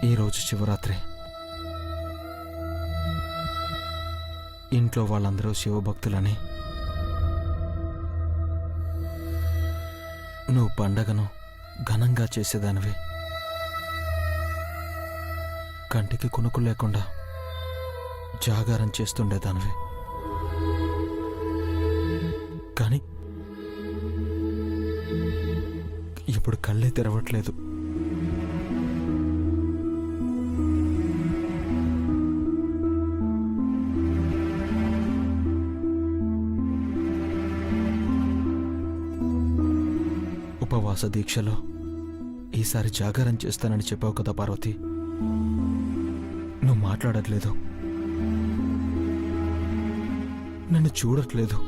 ఈరోజు శివరాత్రి. ఇంట్లో వాళ్ళందరూ శివభక్తులని, నువ్వు పండగను ఘనంగా చేసేదానివి. కంటికి కునుకు లేకుండా జాగారం చేస్తుండేదానివి. కానీ ఇప్పుడు కళ్ళే తెరవట్లేదు. ఉపవాస దీక్షలో ఈసారి జాగారం చేస్తానని చెప్పావు కదా పార్వతి. నువ్వు మాట్లాడట్లేదు, నన్ను చూడట్లేదు.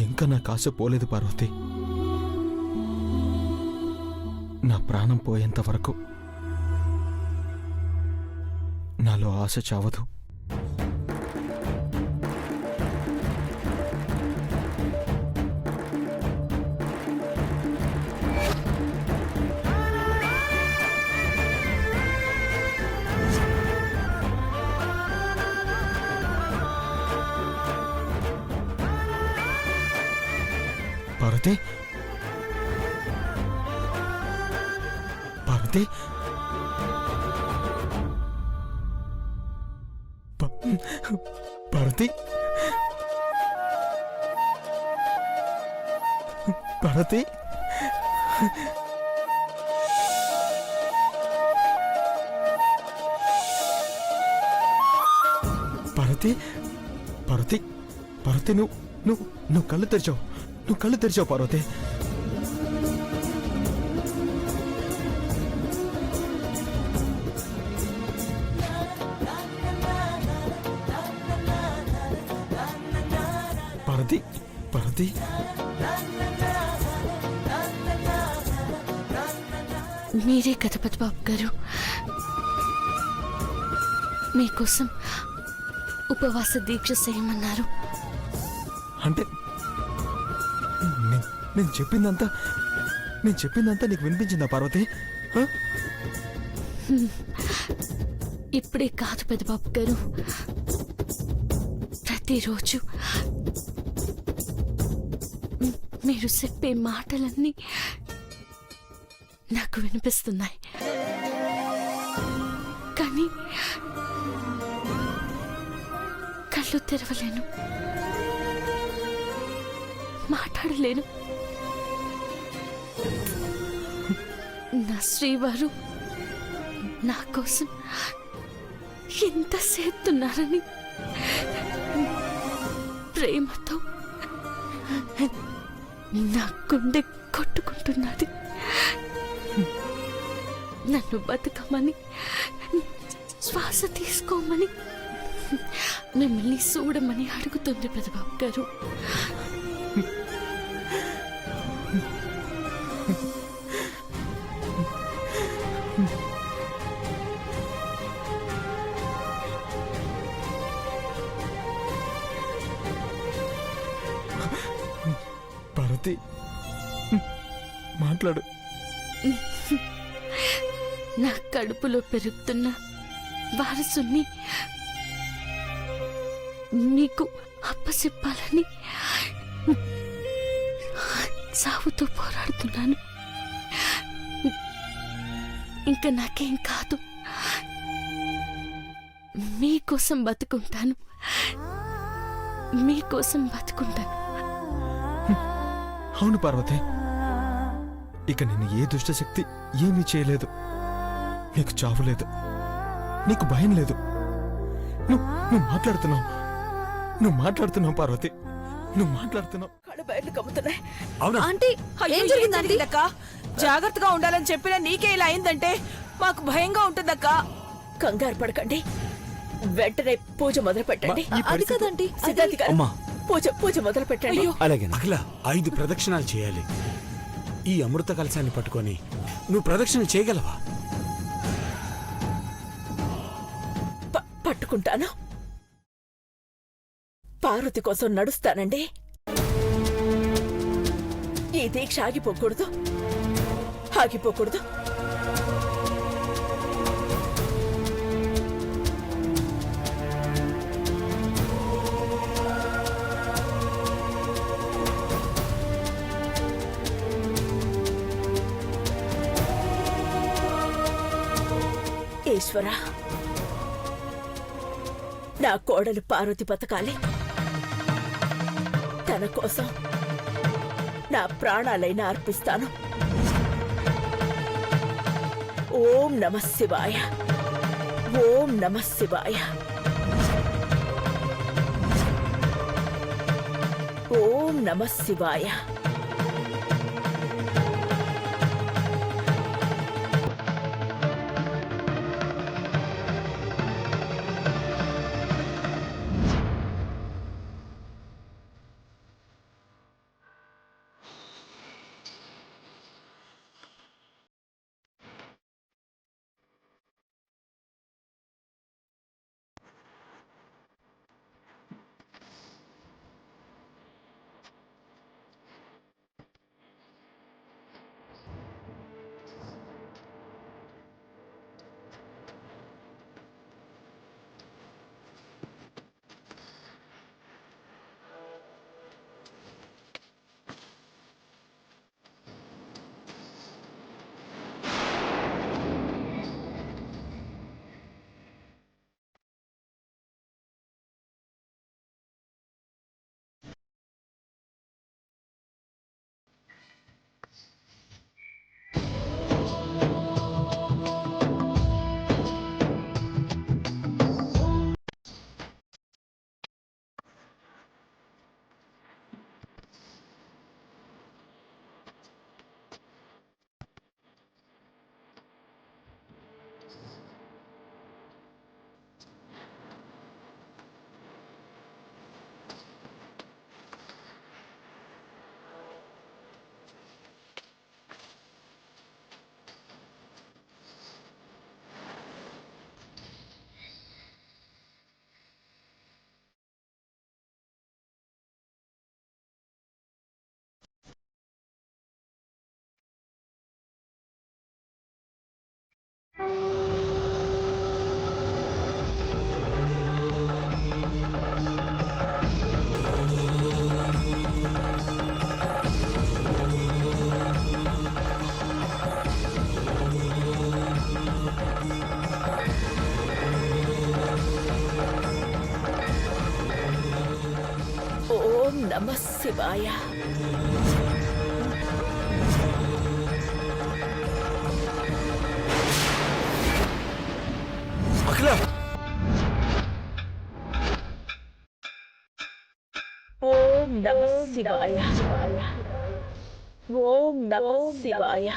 ఇంకా నాకు ఆశ పోలేదు పార్వతి. నా ప్రాణం పోయేంత వరకు నాలో ఆశ చావదు. పార్వతి, పార్వతి, పార్వతి, పార్వతి, పార్వతి, పార్వతి, పార్వతి, నువ్వు కళ్ళు తెరిచావు. నువ్వు కళ్ళు తెరిచావు పార్వతి. పార్వతి, పార్వతి, మీరే కదా పెద్దబాబు గారు మీకోసం ఉపవాస దీక్ష చేయమన్నారు. అంటే నేను చెప్పిందంతా నీకు వినిపించిందా పార్వతి? ఇప్పుడే కాదు పెద్దబాబు గారు, ప్రతిరోజు మీరు చెప్పే మాటలన్నీ నాకు వినిపిస్తున్నాయి. కానీ కళ్ళు తెరవలేను, మాట్లాడలేను. నా శ్రీవారు నా కోసం ఎంత చేస్తున్నారని ప్రేమతో నా గుండె కొట్టుకుంటున్నది. నన్ను బతకమని, శ్వాస తీసుకోమని, మిమ్మల్ని చూడమని అడుగుతుంది పెద్దబాబు గారు. పార్వతి, మాట్లాడు. నా కడుపులో పెరుగుతున్న వారసుని మీకు అప్పచెప్పాలని సావుతో పోరాడుతున్నాను. ఇంకా నాకేం కాదు, మీకోసం బతుకుంటాను, మీకోసం బతుకుంటాను. అవును పార్వతి, ఇక నిన్ను ఏ దుష్టశక్తి ఏమీ చేయలేదు. నీకు చావు లేదు, నీకు భయం లేదు. నువ్వు మాట్లాడుతున్నావు పార్వతి, నువ్వు మాట్లాడుతున్నావు. కళ్ళు బయటకు కమ్ముతున్నాయి. ఆంటీ, ఏం జరిగిందండి? జాగ్రత్తగా ఉండాలని చెప్పినా నీకే ఇలా అయిందంటే మాకు భయంగా ఉంటుందక్క. కంగారు పడకండి, వెంటనే పూజ మొదలు పెట్టండి. అది కదండి, సిద్ధాంతి గారు, పూజ మొదలు పెట్టండి. అలాగే అఖిల, 5 ప్రదక్షిణాలు చేయాలి. ఈ అమృత కలశాన్ని పట్టుకొని నువ్వు ప్రదక్షిణ చేయగలవా? పట్టుకుంటాను. పార్వతి కోసం నడుస్తానండి. ఈ దీక్ష ఆగిపోకూడదు, ఆగిపోకూడదు. ఈశ్వరా, నా కోడలు పార్వతి బతకాలి. తన కోసం నా ప్రాణాలైనా అర్పిస్తాను. ఓం నమః శివాయ, ఓం నమః శివాయ, ఓం నమః శివాయ. ఓం నమః శివాయ. అఖిల, ఓం నమః శివాయ, ఓం నమః శివాయ,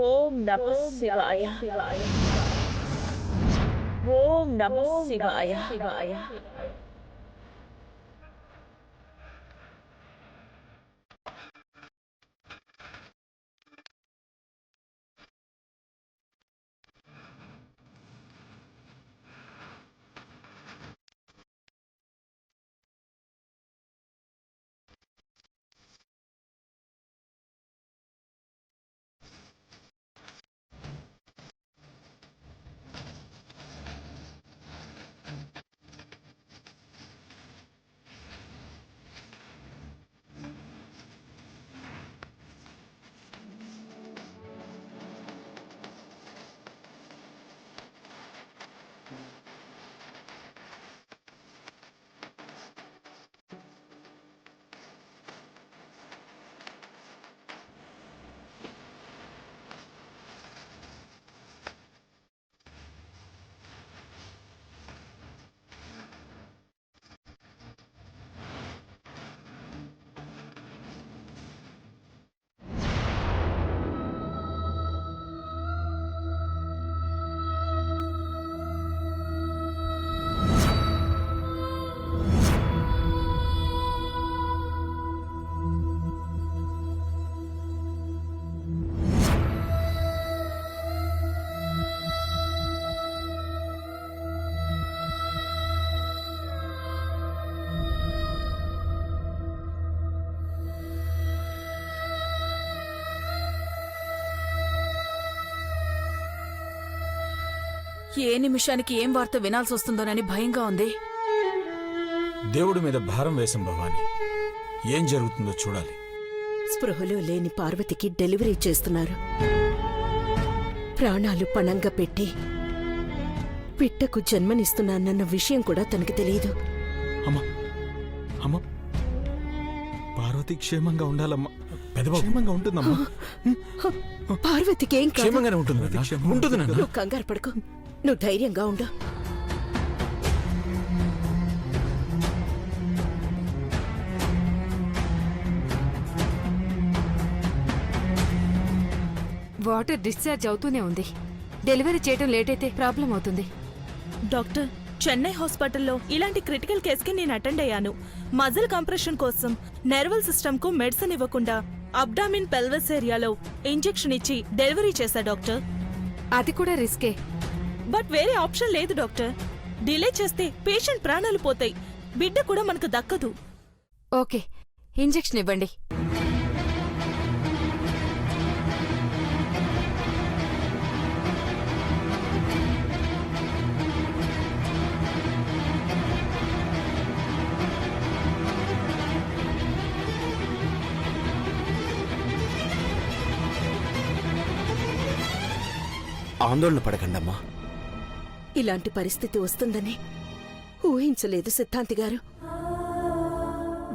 ఓం నమః శివాయ, ఓం నమః శివాయ. ఏ నిమిషానికి ఏం వార్త వినాల్సి వస్తుందోనని భయంగా ఉంది. దేవుడి మీద భారం వేసం భవాని. ఏం జరుగుతుందో చూడాలి. స్పృహలో లేని పార్వతికి డెలివరీ చేస్తున్నారు. ప్రాణాలు పణంగా పెట్టి పిట్టకు జన్మనిస్తున్నానన్న విషయం కూడా తనకి తెలియదు. అమ్మా అమ్మా పార్వతి క్షేమంగా ఉండాలమ్మా. పెదబాబు క్షేమంగా ఉంటుందమ్మా. పార్వతికి ఏం కాదు. క్షేమంగానే ఉంటుంది నాన్న. క్షేమంగా ఉంటుంది నాన్న. నువ్వు కంగారు పడుకో. నువ్వు ధైర్యంగా ఉండు. వాటర్ డిశ్చార్జ్ అవుతూనే ఉంది. డెలివరీ చేయడం లేట్ అయితే ప్రాబ్లం అవుతుంది. డాక్టర్, చెన్నై హాస్పిటల్లో ఇలాంటి క్రిటికల్ కేసుకి నేను అటెండ్ అయ్యాను. మజిల్ కంప్రెషన్ కోసం నర్వల్ సిస్టమ్ కు మెడిసిన్ ఇవ్వకుండా అబ్డామిన్ పెల్వస్ ఏరియాలో ఇంజెక్షన్ ఇచ్చి డెలివరీ చేశా డాక్టర్. అది కూడా రిస్కే. బట్ వేరే ఆప్షన్ లేదు డాక్టర్. డిలే చేస్తే పేషెంట్ ప్రాణాలు పోతాయి, బిడ్డ కూడా మనకు దక్కదు. ఓకే, ఇంజెక్షన్ ఇవ్వండి. ఆందోళన పడకండమ్మా. ఇలాంటి పరిస్థితి వస్తుందని ఊహించలేదు సిద్ధాంతి గారు.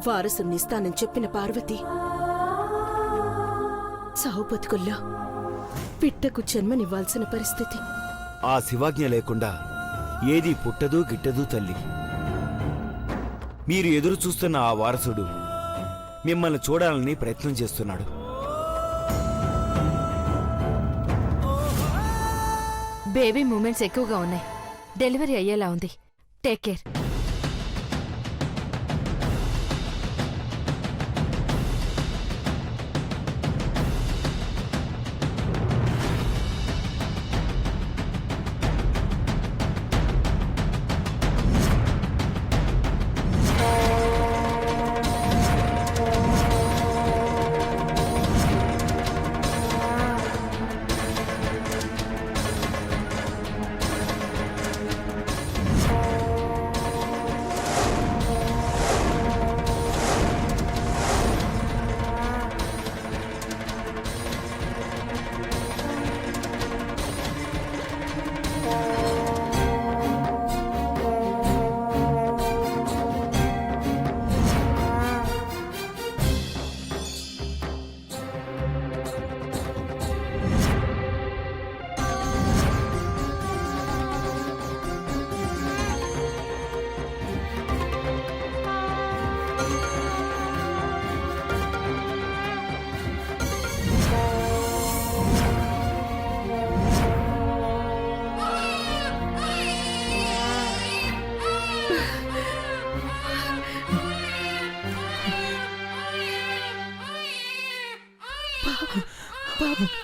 వారసునిస్తానని చెప్పిన పార్వతి చావు బతుకుల్లో పిట్టకు జన్మనివ్వాల్సిన పరిస్థితి. ఆ శివాజ్ఞ లేకుండా ఏదీ పుట్టదు గిట్టదు తల్లి. మీరు ఎదురు చూస్తున్న ఆ వారసుడు మిమ్మల్ని చూడాలని ప్రయత్నం చేస్తున్నాడు. బేబీ మూమెంట్స్ ఎక్కువగా ఉన్నాయి. డెలివరీ అయ్యేలా ఉంది. Take care.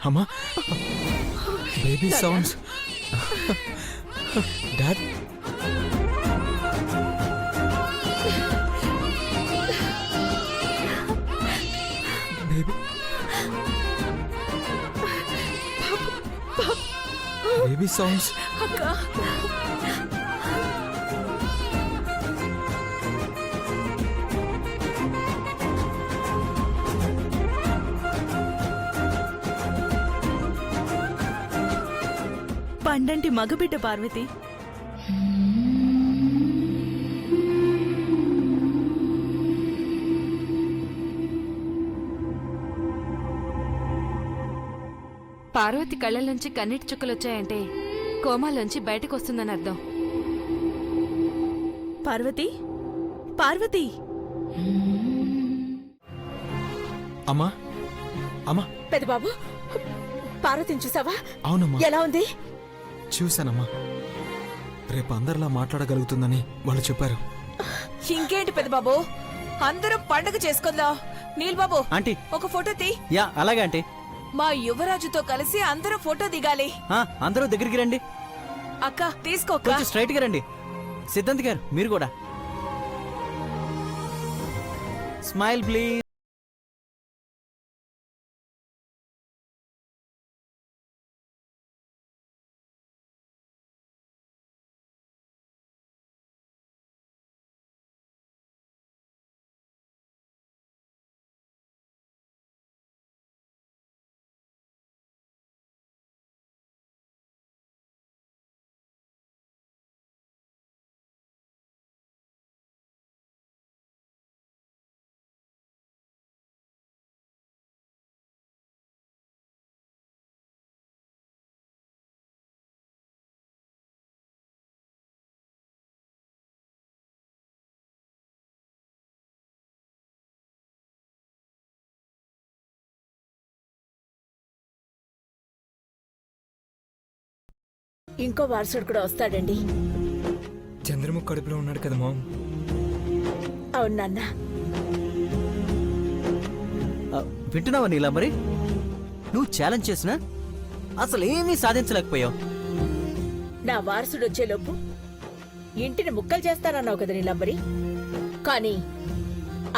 అమ్మా baby sounds. Dad baby baby sounds. పండంటి మగబిడ్డ పార్వతి. పార్వతి కళ్ళలోంచి కన్నీటి చుక్కలొచ్చాయంటే కోమాలోంచి బయటకొస్తుందని అర్థం. పార్వతి, పార్వతి. అమ్మా అమ్మా. పెద్దబాబు, పార్వతిని చూసావా? అవునమ్మా ఎలా ఉంది? చూశానమ్మా. రేపు అందరిలా మాట్లాడగలుగుతుందని వాళ్ళు చెప్పారు. ఇంకేంటి పెద్దబాబు, అందరం పండగ చేసుకుందాం. నీల్ బాబు, ఆంటీ. ఒక ఫోటో తీ. యా అలాగే ఆంటీ. మా యువరాజుతో కలిసి అందరం ఫోటో దిగాలి. అందరూ దగ్గరికి రండి. అక్క తీసుకోక్క. కొంచెం స్ట్రైట్ గా రండి. సిద్ధాంత్ గారు మీరు కూడా స్మైల్ ప్లీజ్. ఇంకో వారసుడు కూడా వస్తాడండి. చంద్రముఖ్ కడుపులో ఉన్నాడు కదా మామ్. అవును నాన్న. వింటున్నావా నీలాంబరి? నువ్వు ఛాలెంజ్ చేసినా అసలు ఏమీ సాధించలేకపోయావు. నా వారసుడు వచ్చేలోపు ఇంటిని ముక్కలు చేస్తానన్నావు కదా నీలంబరి. కానీ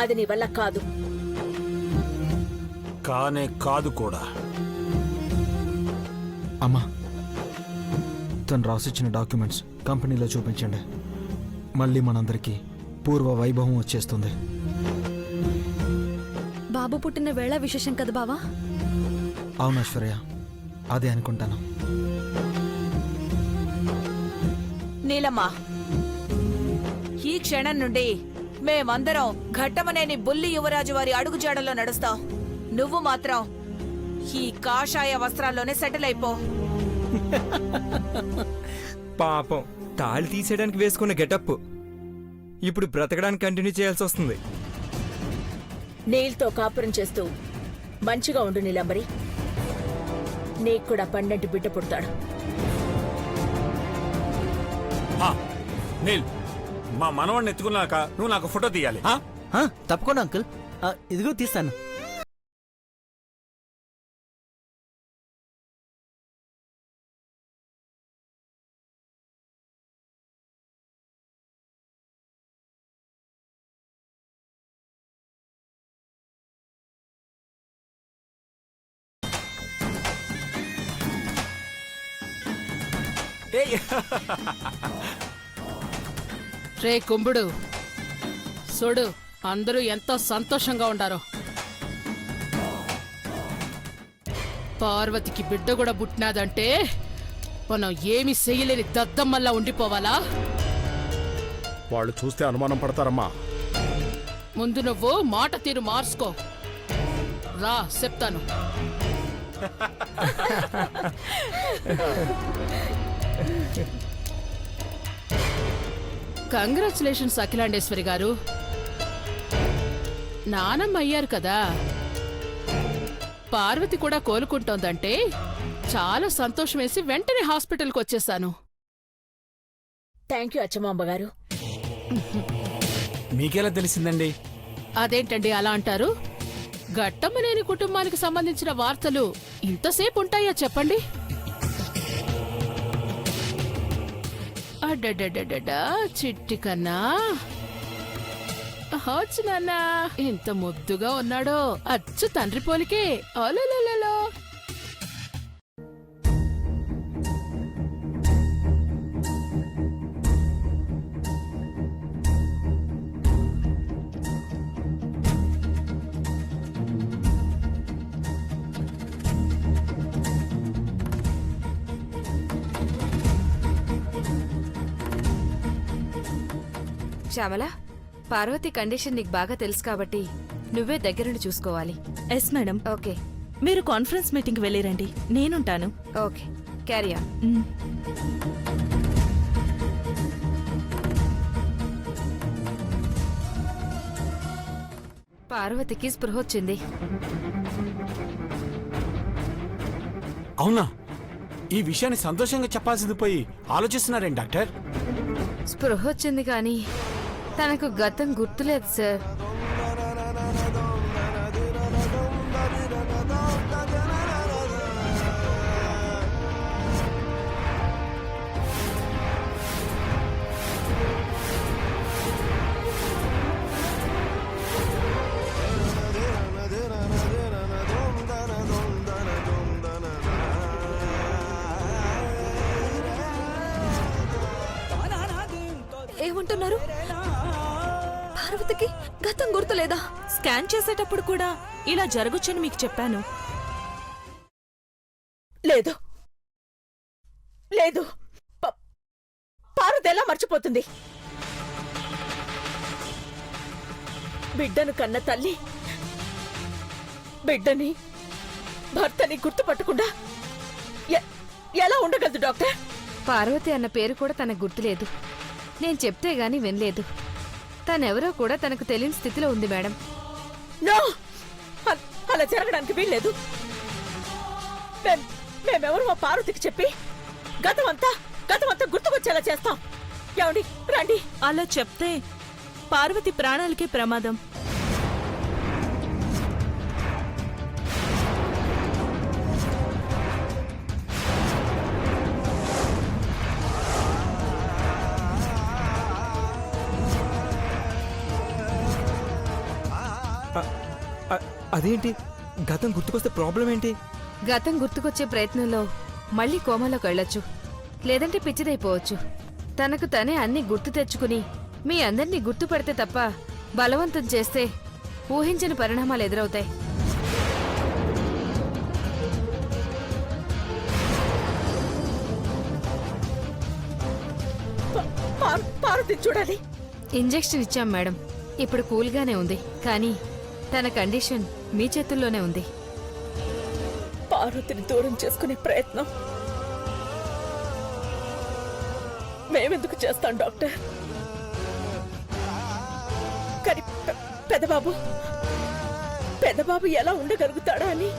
అది నీ వల్ల కాదు. కానే కాదు కూడా. అమ్మా, తను రాసిచ్చిన డాక్యుమెంట్స్ కంపెనీలో చూపించండి. మళ్ళీ మనందరికీ పూర్వ వైభవం వచ్చేస్తుంది. బాబు పుట్టిన వేళ విశేషం కదా బావా? అవును ఐశ్వర్య, అదే అనుకుంటాను. నీలమ్మా, ఈ క్షణం నుండి మేమందరం ఘట్టమనేని బుల్లి యువరాజు వారి అడుగుజాడల్లో నడుస్తాం. నువ్వు మాత్రం ఈ కాషాయ వస్త్రాల్లోనే సెటిల్ అయిపో. పాపం, తాళి తీసేయడానికి వేసుకున్న గెటప్ ఇప్పుడు బ్రతకడానికి కంటిన్యూ చేయాల్సి వస్తుంది. నీల్తో కాపురం చేస్తూ మంచిగా ఉండు నీలంబరి. నీకు కూడా 12 బిడ్డ పుడతాడు. నీల్, మా మనవాడిని ఎత్తుకున్నాక నువ్వు నాకు ఫోటో తీయాలి. తప్పకుండా అంకుల్, ఇదిగో తీస్తాను. రే కుంభుడు, చూడు అందరూ ఎంతో సంతోషంగా ఉండారో. పార్వతికి బిడ్డ కూడా పుట్టినాదంటే మనం ఏమి చెయ్యలేని దద్దమ్మల్లా ఉండిపోవాలా? వాళ్ళు చూస్తే అనుమానం పడతారమ్మా. ముందు నువ్వు మాట తీరు మార్చుకో. రా చెప్తాను. కంగ్రాచులేషన్స్ అఖిలాండేశ్వరి గారు. నానమ్మ అయ్యారు కదా. పార్వతి కూడా కోలుకుంటోందంటే చాలా సంతోషం వేసి వెంటనే హాస్పిటల్కి వచ్చేసాను. థ్యాంక్ యూ అచ్చమాంబ గారు. మీకెలా తెలిసిందండి? అదేంటండి అలా అంటారు? ఘట్టమనేని కుటుంబానికి సంబంధించిన వార్తలు ఇంతసేపు ఉంటాయా చెప్పండి? అడ్డడ్డడ్డడ్డా, చిట్టి కన్నా వచ్చు నాన్నా, ఎంత ముద్దుగా ఉన్నాడో. అచ్చు తండ్రి పోలికే. ఓలలో శ్యామల, పార్వతి కండిషన్ నీకు బాగా తెలుసు కాబట్టి నువ్వే దగ్గరుండి చూసుకోవాలి. Yes madam. ఓకే, మీరు కాన్ఫరెన్స్ మీటింగ్కి వెళ్ళిరండి, నేనుంటాను. Okay, carry on. పార్వతికి స్పృహ వచ్చింది. అవునా? ఈ విషయాన్ని సంతోషంగా చెప్పాల్సింది పోయి ఆలోచిస్తున్నారేంటి డాక్టర్? స్పృహ వచ్చింది కానీ తనకు గతం గుర్తులేదు సార్. ఏమంటున్నారు? పార్వతికి గతం గుర్తులేదా? స్కాన్ చేసేటప్పుడు కూడా ఇలా జరగొచ్చని మీకు చెప్పాను. లేదు లేదు, పార్వతి ఎలా మర్చిపోతుంది? బిడ్డను కన్న తల్లి బిడ్డని భర్తని గుర్తుపట్టకుండా ఎలా ఉండగలదు డాక్టర్? పార్వతి అన్న పేరు కూడా తనకు గుర్తులేదు. నేను చెప్తే గాని వినలేదు. తనెవరో కూడా తనకు తెలియని స్థితిలో ఉంది మేడం. నో, అలా జరగడానికి వీల్లేదు. మేమెవరు మా పార్వతికి చెప్పి గతం అంతా గతమంతా గుర్తుకొచ్చేలా చేస్తాం. ఏమండి రండి. అలా చెప్తే పార్వతి ప్రాణాలకే ప్రమాదం. అదేంటి గతం గుర్తుకొస్తే ప్రాబ్లం ఏంటి? గతం గుర్తుకొచ్చే ప్రయత్నంలో మళ్ళీ కోమాలోకి వెళ్ళొచ్చు, లేదంటే పిచ్చిదైపోవచ్చు. తనకు తనే అన్ని గుర్తు తెచ్చుకుని మీ అందరినీ గుర్తుపడితే తప్ప బలవంతం చేస్తే ఊహించని పరిణామాలు ఎదురవుతాయి. పార్వతి చూడాలి. ఇంజెక్షన్ ఇచ్చాం మేడం, ఇప్పుడు కూల్గానే ఉంది. కానీ తన కండిషన్ మీ చేతుల్లోనే ఉంది. పార్వతిని దూరం చేసుకునే ప్రయత్నం మేమెందుకు చేస్తాం డాక్టర్? కానీ పెదబాబు ఎలా ఉండగలుగుతాడా అని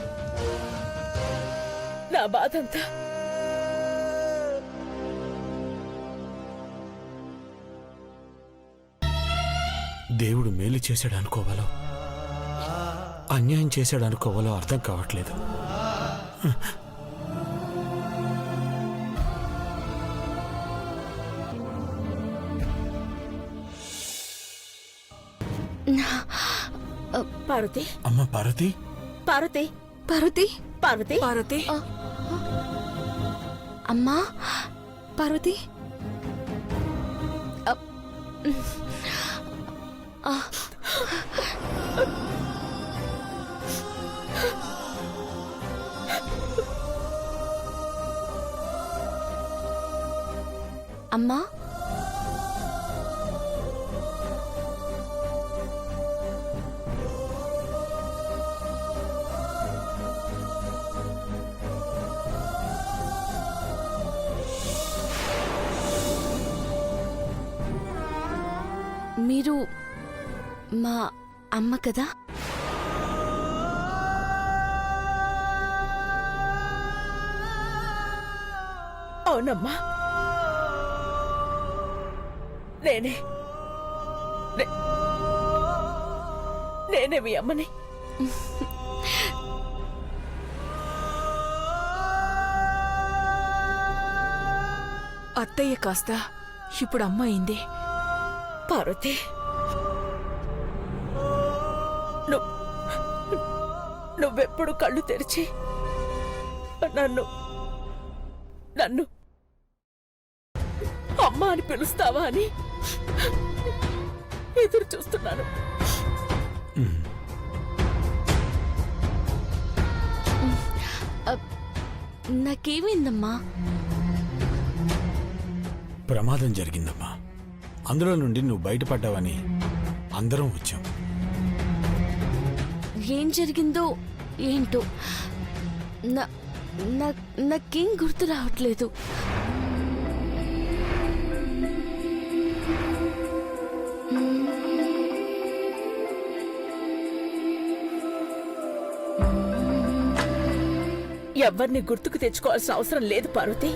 నా బాధంతా. దేవుడు మేలు చేశాడు అనుకోవాలో అన్యాయం చేశాడు అనుకోవాలో అర్థం కావట్లేదు. పార్వతి, అమ్మ పార్వతి, పార్వతి, పార్వతి, పార్వతి, పార్వతి, అమ్మా పార్వతి. అమ్మా మీరు మా అమ్మ కదా? అవునమ్మా, నేనే మీ అమ్మని. అత్తయ్య కాస్త ఇప్పుడు అమ్మ అయింది. పార్వతి, నువ్వెప్పుడు కళ్ళు తెరిచి నన్ను అమ్మ అని పిలుస్తావా అని ఎదురు చూస్తున్నాను. నాకేమైందమ్మా? ప్రమాదం జరిగిందమ్మా. అందులో నుండి నువ్వు బయటపడ్డావని అందరం వచ్చాం. ఏం జరిగిందో ఏంటో నాకేం గుర్తు రావట్లేదు. ఎవరిని గుర్తుకు తెచ్చుకోవాల్సిన అవసరం లేదు పార్వతి.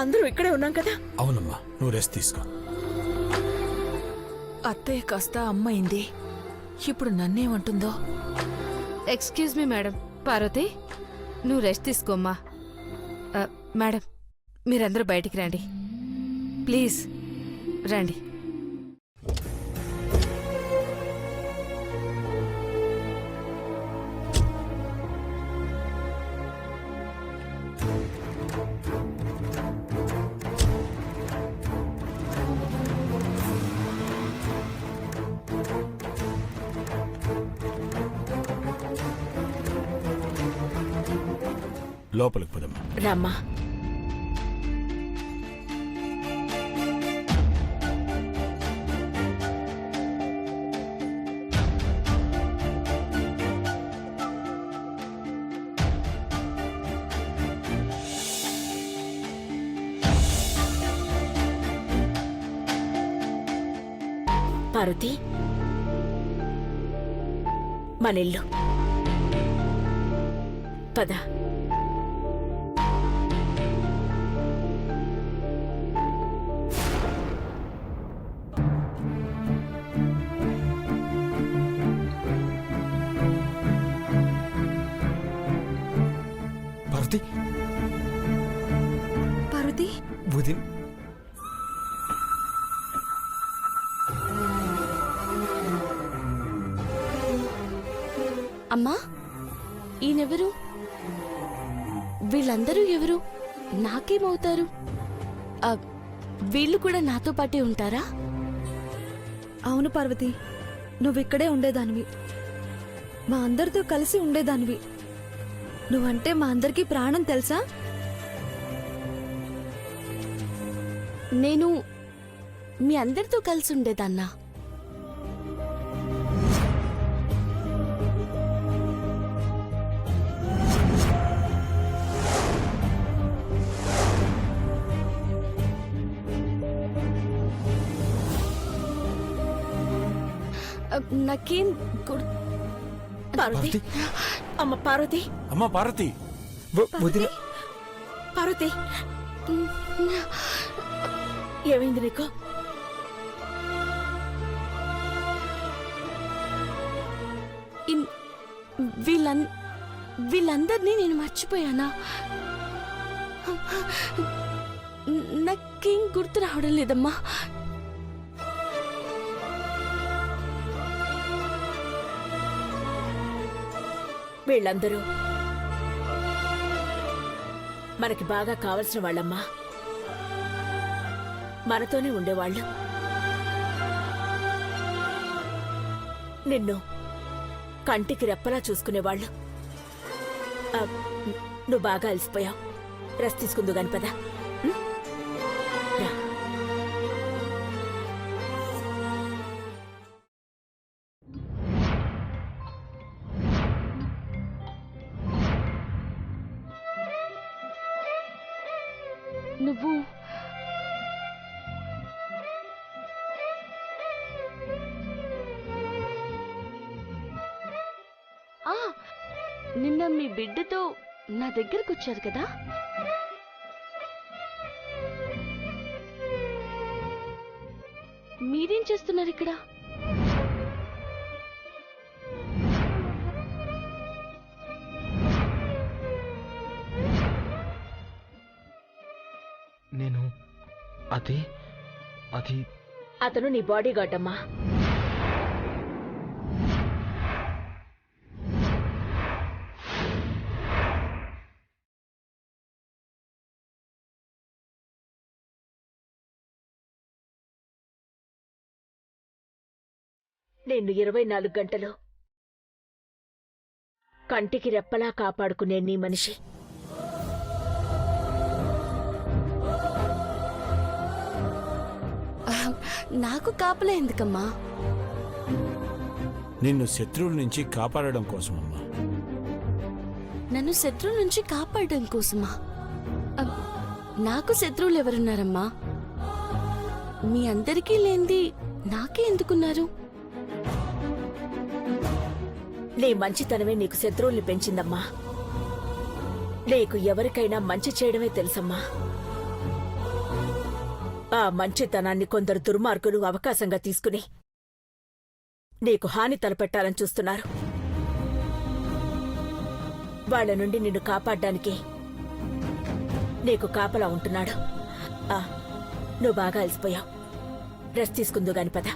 అందరూ ఇక్కడే ఉన్నాం కదా. అవునమ్మా, నువ్వు రెస్ట్ తీసుకో. అత్తయ్య కాస్త అమ్మ అయింది. ఇప్పుడు నన్నేమంటుందో. Excuse me madam. పార్వతి, నువ్వు రెస్ట్ తీసుకోమ్మా. మేడం, మీరందరూ బయటికి రండి ప్లీజ్. రండి. లోపలికి పోదమ్మా. రామ్మా. పార్వతి, మన ఇల్లు పద. పార్వతి పార్వతి వదిన్ అమ్మా ఈయనెవరు? వీళ్ళందరూ ఎవరు? నాకేమవుతారు? వీళ్ళు కూడా నాతో పాటే ఉంటారా? అవును పార్వతి, నువ్విక్కడే ఉండేదానివి, మా అందరితో కలిసి ఉండేదానివి. నువ్వంటే మా అందరికీ ప్రాణం తెలుసా? నేను మీ అందరితో కలిసి ఉండేదాన్నా? నాకేం పార్వతి, అమ్మ పార్వతి, అమ్మా పార్వతి, వదిన పార్వతి, ఏమైంది నీకు? వీళ్ళందరినీ నేను మర్చిపోయానా? నాకేం గుర్తు రావడం లేదమ్మా. వీళ్ళందరూ మనకి బాగా కావలసిన వాళ్ళమ్మా, మనతోనే ఉండేవాళ్ళు. నిన్ను కంటికి రెప్పలా చూసుకునేవాళ్ళు. నువ్వు బాగా అలసిపోయావు, రెస్ట్ తీసుకుందు గాని పదా. నువ్వు నిన్న మీ బిడ్డతో నా దగ్గరకు వచ్చారు కదా? మీరేం చేస్తున్నారు ఇక్కడ? నేను అది అతను నీ బాడీ గార్డ్ అమ్మా. నిన్ను 24 గంటలు కంటికి రెప్పలా కాపాడుకునే నీ మనిషి. నాకు కాపలా ఎందుకమ్మా? నిన్ను శత్రువుల నుంచి కాపాడడం కోసమమ్మా. నన్ను శత్రువు నుంచి కాపాడడం కోసమా? నాకు శత్రువులు ఎవరున్నారమ్మా? మీ అందరికీ లేంది నాకే ఎందుకున్నారు? నీ మంచితనమే నీకు శత్రువుల్ని పెంచిందమ్మా. నీకు ఎవరికైనా మంచి చేయడమే తెలుసమ్మా. ఆ మంచితనాన్ని కొందరు దుర్మార్గులు అవకాశంగా తీసుకుని నీకు హాని తలపెట్టాలని చూస్తున్నారు. వాళ్ళ నుండి నిన్ను కాపాడ్డానికి నీకు కాపలా ఉంటున్నాడు. నువ్వు బాగా అలసిపోయావు, రెస్ట్ తీసుకుందు గాని పద.